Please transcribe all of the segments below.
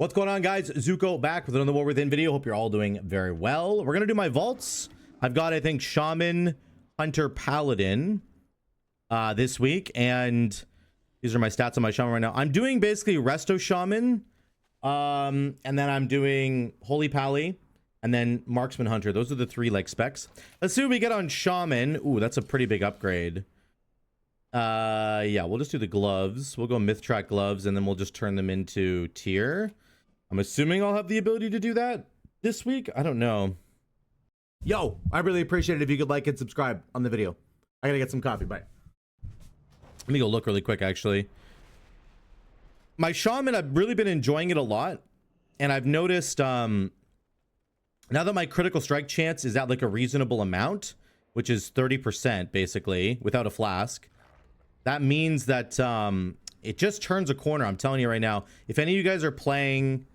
What's going on, guys? Zuko back with another War Within video. Hope you're all doing very well. We're gonna do my vaults. I've got, I think, Shaman, Hunter, Paladin this week, and these are my stats on my Shaman right now. I'm doing basically Resto Shaman, and then I'm doing Holy Pally, and then Marksman Hunter. Those are the three like specs. Let's see what we get on Shaman. Ooh, that's a pretty big upgrade. Yeah, we'll just do the gloves. We'll go myth track gloves, and then we'll just turn them into tier. I'm assuming I'll have the ability to do that this week. I don't know. Yo, I really appreciate it if you could like and subscribe on the video. I gotta get some coffee. Bye. Let me go look really quick, actually. My Shaman, I've really been enjoying it a lot. And I've noticed, now that my critical strike chance is at like a reasonable amount, which is 30% basically, without a flask, that means that it just turns a corner. I'm telling you right now. If any of you guys are playing,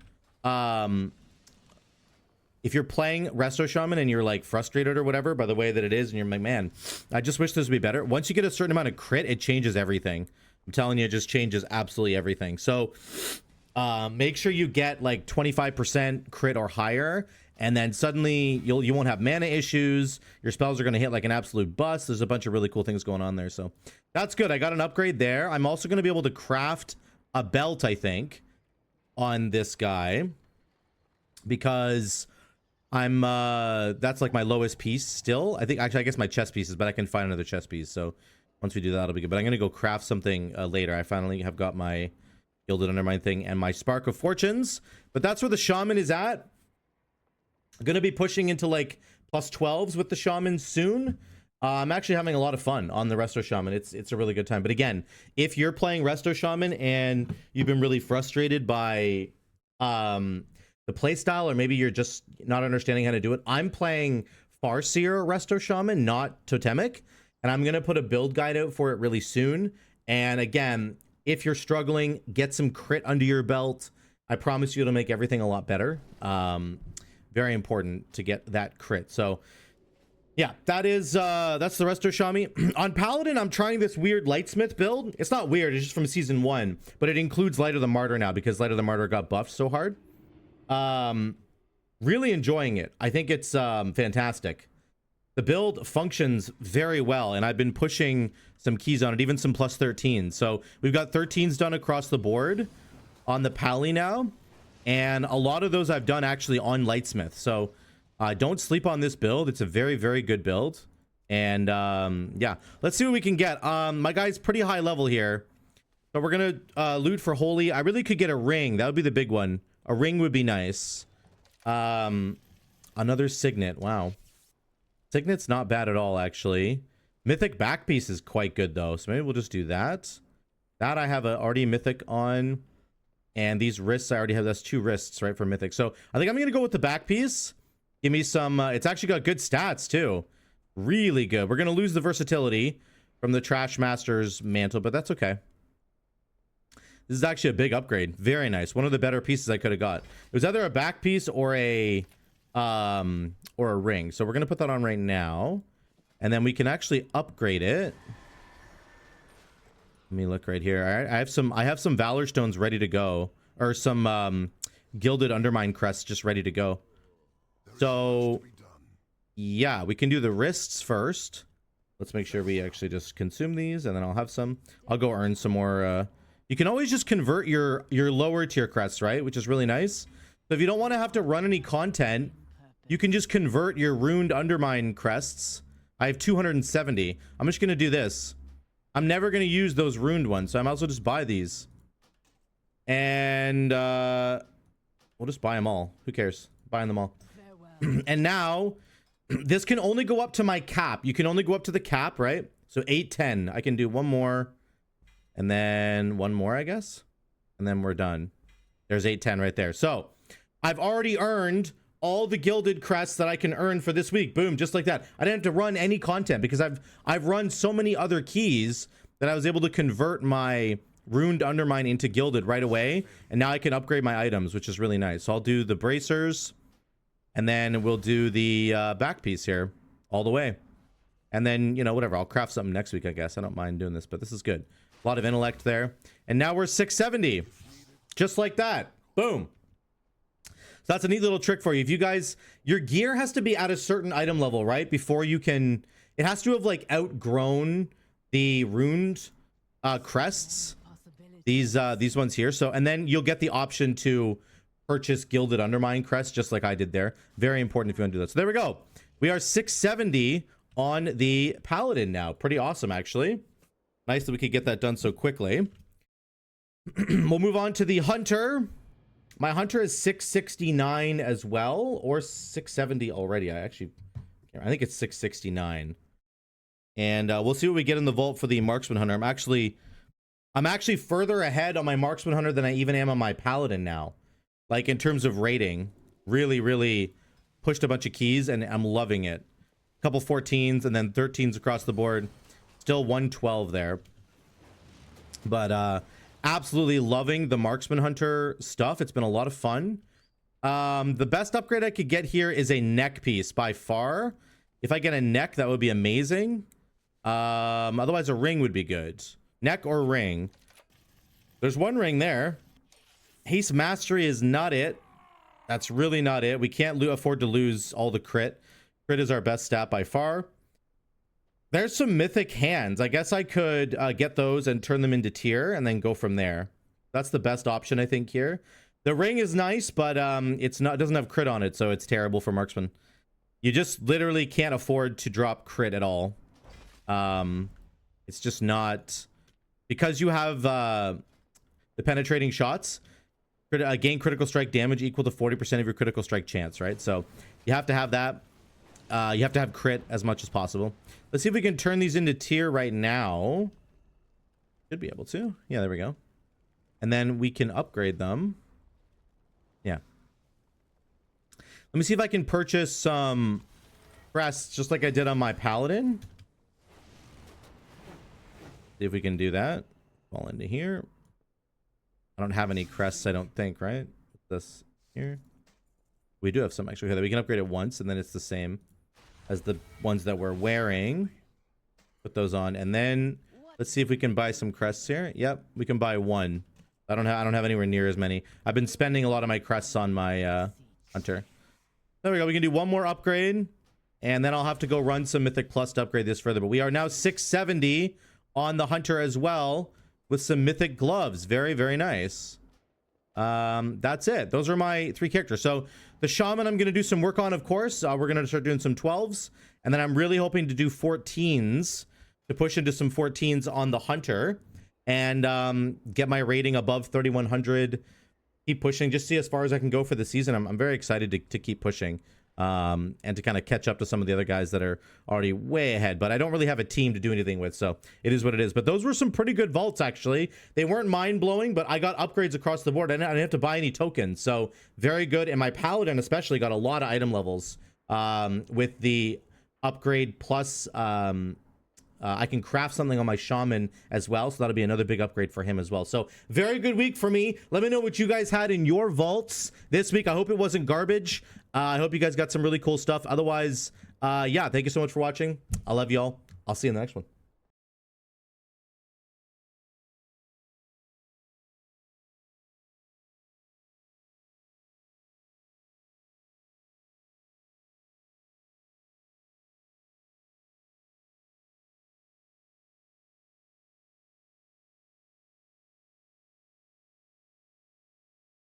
if you're playing Resto Shaman and you're like frustrated or whatever by the way that it is, and you're like, man, I just wish this would be better. Once you get a certain amount of crit, it changes everything. I'm telling you, it just changes absolutely everything. So make sure you get like 25% crit or higher, and then suddenly you won't have mana issues. Your spells are going to hit like an absolute bust. There's a bunch of really cool things going on there. So that's good. I got an upgrade there. I'm also going to be able to craft a belt, I think, on this guy, because I'm that's like my lowest piece still. I think actually I guess my chest pieces, but I can find another chest piece. So once we do that, it'll be good. But I'm going to go craft something later. I finally have got my Gilded Undermine thing and my Spark of Fortunes. But that's where the Shaman is at. I'm going to be pushing into like plus 12s with the Shaman soon. I'm actually having a lot of fun on the Resto Shaman. It's a really good time. But again, if you're playing Resto Shaman and you've been really frustrated by the playstyle, or maybe you're just not understanding how to do it, I'm playing Farseer Resto Shaman, not Totemic, and I'm going to put a build guide out for it really soon. And again, if you're struggling, get some crit under your belt. I promise you it'll make everything a lot better. Very important to get that crit. So yeah, that's the Resto Shaman. On Paladin, I'm trying this weird Lightsmith build. It's not weird, it's just from season 1, but it includes Light of the Martyr now because Light of the Martyr got buffed so hard. Really enjoying it. I think it's fantastic. The build functions very well, and I've been pushing some keys on it, even some plus 13. So we've got 13s done across the board on the Pally now, and a lot of those I've done actually on Lightsmith. So don't sleep on this build. It's a very, very good build. And yeah, let's see what we can get. My guy's pretty high level here, so we're gonna loot for Holy. I really could get a ring. That would be the big one. A ring would be nice. Another Signet. Wow. Signet's not bad at all, actually. Mythic back piece is quite good, though. So maybe we'll just do that. That I have already Mythic on. And these wrists, I already have. That's 2 wrists, right, for Mythic. So I think I'm going to go with the back piece. Give me some... it's actually got good stats, too. Really good. We're going to lose the versatility from the Trash Master's mantle, but that's okay. This is actually a big upgrade. Very nice. One of the better pieces I could have got. It was either a back piece or a ring. So we're going to put that on right now. And then we can actually upgrade it. Let me look right here. All right, I have some Valor Stones ready to go, or some Gilded Undermine crests just ready to go. So yeah, we can do the wrists first. Let's make sure we actually just consume these, and then I'll have some. I'll go earn some more. You can always just convert your lower tier crests, right? Which is really nice. So if you don't want to have to run any content, you can just convert your runed Undermine crests. I have 270. I'm just going to do this. I'm never going to use those runed ones, so I might as well just buy these. And we'll just buy them all. Who cares? Buying them all. And now, this can only go up to my cap. You can only go up to the cap, right? So 810. I can do one more. And then one more, I guess. And then we're done. There's 810 right there. So I've already earned all the gilded crests that I can earn for this week. Boom, just like that. I didn't have to run any content because I've run so many other keys that I was able to convert my runed Undermine into gilded right away. And now I can upgrade my items, which is really nice. So I'll do the bracers, and then we'll do the back piece here all the way. And then, you know, whatever. I'll craft something next week, I guess. I don't mind doing this, but this is good. A lot of intellect there. And now we're 670. Just like that. Boom. So that's a neat little trick for you. If you guys, your gear has to be at a certain item level, right? Before you can, it has to have like outgrown the runed crests. These ones here. So, and then you'll get the option to purchase Gilded Undermine crest, just like I did there. Very important if you want to do that. So there we go. We are 670 on the Paladin now. Pretty awesome, actually. Nice that we could get that done so quickly. We'll move on to the Hunter. My Hunter is 669 as well, or 670 already. I think it's 669. And we'll see what we get in the vault for the Marksman Hunter. I'm actually further ahead on my Marksman Hunter than I even am on my Paladin now. Like in terms of rating, really pushed a bunch of keys and I'm loving it. A couple 14s and then 13s across the board. Still 112 there. But absolutely loving the Marksman Hunter stuff. It's been a lot of fun. The best upgrade I could get here is a neck piece by far. If I get a neck, that would be amazing. Otherwise a ring would be good. Neck or ring. There's one ring there. Haste Mastery is not it. That's really not it. We can't afford to lose all the crit. Crit is our best stat by far. There's some mythic hands. I guess I could get those and turn them into tier and then go from there. That's the best option, I think, here. The ring is nice, but it doesn't have crit on it, so it's terrible for marksman. You just literally can't afford to drop crit at all. It's just not, because you have the penetrating shots. Gain critical strike damage equal to 40% of your critical strike chance, right? So you have to have that. You have to have crit as much as possible. Let's see if we can turn these into tier right now. Should be able to. Yeah, there we go. And then we can upgrade them. Yeah. Let me see if I can purchase some crests just like I did on my Paladin. See if we can do that. Fall into here. I don't have any crests, I don't think, right? This here. We do have some extra here that we can upgrade it once, and then it's the same as the ones that we're wearing. Put those on, and then let's see if we can buy some crests here. Yep, we can buy one. I don't have anywhere near as many. I've been spending a lot of my crests on my Hunter. There we go. We can do one more upgrade, and then I'll have to go run some Mythic Plus to upgrade this further. But we are now 670 on the Hunter as well, with some Mythic gloves. Very, very nice. That's it. Those are my 3 characters. So the Shaman I'm going to do some work on, of course. We're going to start doing some 12s. And then I'm really hoping to do 14s, to push into some 14s on the Hunter. And get my rating above 3,100. Keep pushing. Just see as far as I can go for the season. I'm very excited to keep pushing. And to kind of catch up to some of the other guys that are already way ahead. But I don't really have a team to do anything with, so it is what it is. But those were some pretty good vaults, actually. They weren't mind-blowing, but I got upgrades across the board. I didn't have to buy any tokens, so very good. And my Paladin especially got a lot of item levels with the upgrade plus... I can craft something on my Shaman as well, so that'll be another big upgrade for him as well. So very good week for me. Let me know what you guys had in your vaults this week. I hope it wasn't garbage. I hope you guys got some really cool stuff. Otherwise, yeah, thank you so much for watching. I love y'all. I'll see you in the next one.